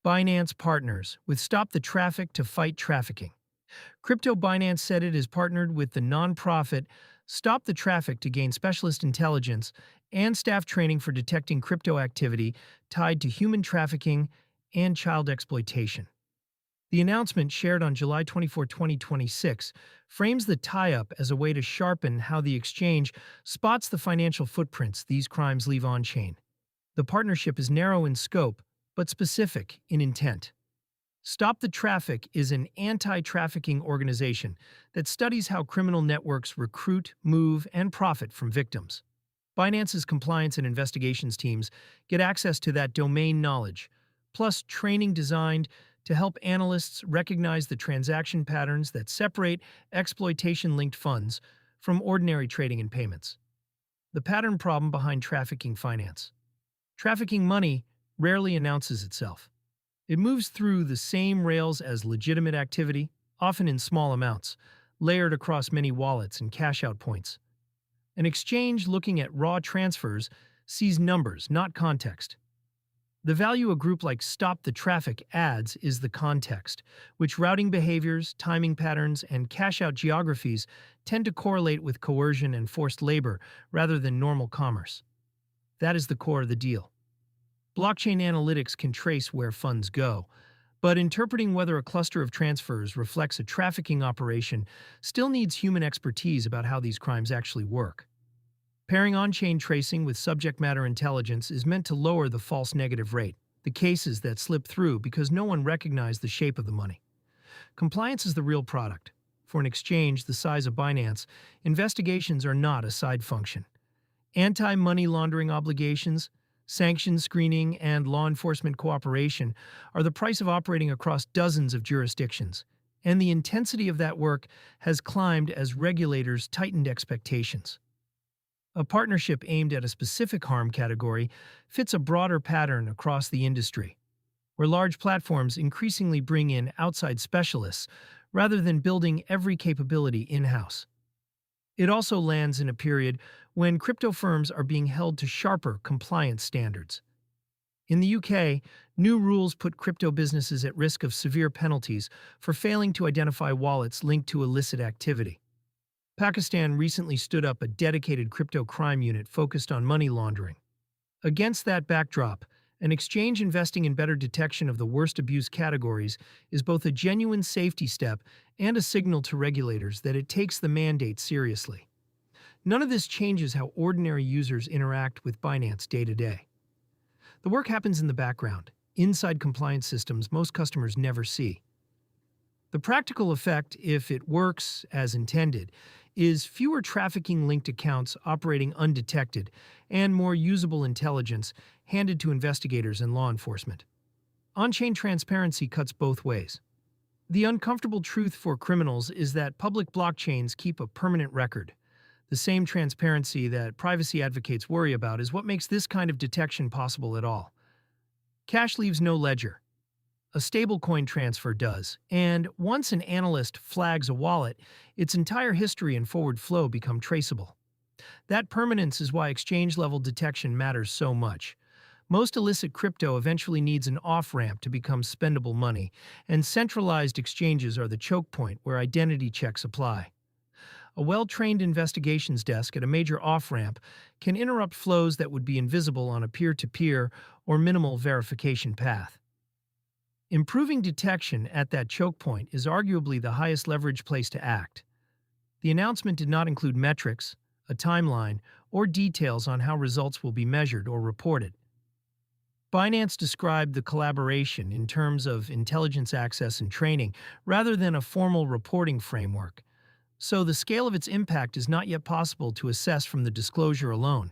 Binance partners with Stop the Traffic to fight trafficking. Crypto Binance said it has partnered with the nonprofit Stop the Traffic to gain specialist intelligence and staff training for detecting crypto activity tied to human trafficking and child exploitation. The announcement, shared on July 24, 2026, frames the tie-up as a way to sharpen how the exchange spots the financial footprints these crimes leave on-chain. The partnership is narrow in scope, but specific in intent. Stop the Traffic is an anti-trafficking organization that studies how criminal networks recruit, move, and profit from victims. Binance's compliance and investigations teams get access to that domain knowledge, plus training designed to help analysts recognize the transaction patterns that separate exploitation-linked funds from ordinary trading and payments. The pattern problem behind trafficking finance. Trafficking money rarely announces itself. It moves through the same rails as legitimate activity, often in small amounts, layered across many wallets and cash-out points. An exchange looking at raw transfers sees numbers, not context. The value a group like Stop the Traffic adds is the context, which routing behaviors, timing patterns, and cash-out geographies tend to correlate with coercion and forced labor rather than normal commerce. That is the core of the deal. Blockchain analytics can trace where funds go, but interpreting whether a cluster of transfers reflects a trafficking operation still needs human expertise about how these crimes actually work. Pairing on-chain tracing with subject matter intelligence is meant to lower the false negative rate, the cases that slip through because no one recognized the shape of the money. Compliance is the real product. For an exchange the size of Binance, investigations are not a side function. Anti-money laundering obligations, sanctions screening, and law enforcement cooperation are the price of operating across dozens of jurisdictions, and the intensity of that work has climbed as regulators tightened expectations. A partnership aimed at a specific harm category fits a broader pattern across the industry, where large platforms increasingly bring in outside specialists rather than building every capability in-house. It also lands in a period when crypto firms are being held to sharper compliance standards. In the UK, new rules put crypto businesses at risk of severe penalties for failing to identify wallets linked to illicit activity. Pakistan recently stood up a dedicated crypto crime unit focused on money laundering. Against that backdrop, an exchange investing in better detection of the worst abuse categories is both a genuine safety step and a signal to regulators that it takes the mandate seriously. None of this changes how ordinary users interact with Binance day to day. The work happens in the background, inside compliance systems most customers never see. The practical effect, if it works as intended, is fewer trafficking-linked accounts operating undetected and more usable intelligence handed to investigators and law enforcement. On-chain transparency cuts both ways. The uncomfortable truth for criminals is that public blockchains keep a permanent record. The same transparency that privacy advocates worry about is what makes this kind of detection possible at all. Cash leaves no ledger. A stablecoin transfer does, and once an analyst flags a wallet, its entire history and forward flow become traceable. That permanence is why exchange-level detection matters so much. Most illicit crypto eventually needs an off-ramp to become spendable money, and centralized exchanges are the choke point where identity checks apply. A well-trained investigations desk at a major off-ramp can interrupt flows that would be invisible on a peer-to-peer or minimal verification path. Improving detection at that choke point is arguably the highest leverage place to act. The announcement did not include metrics, a timeline, or details on how results will be measured or reported. Binance described the collaboration in terms of intelligence access and training rather than a formal reporting framework, so the scale of its impact is not yet possible to assess from the disclosure alone.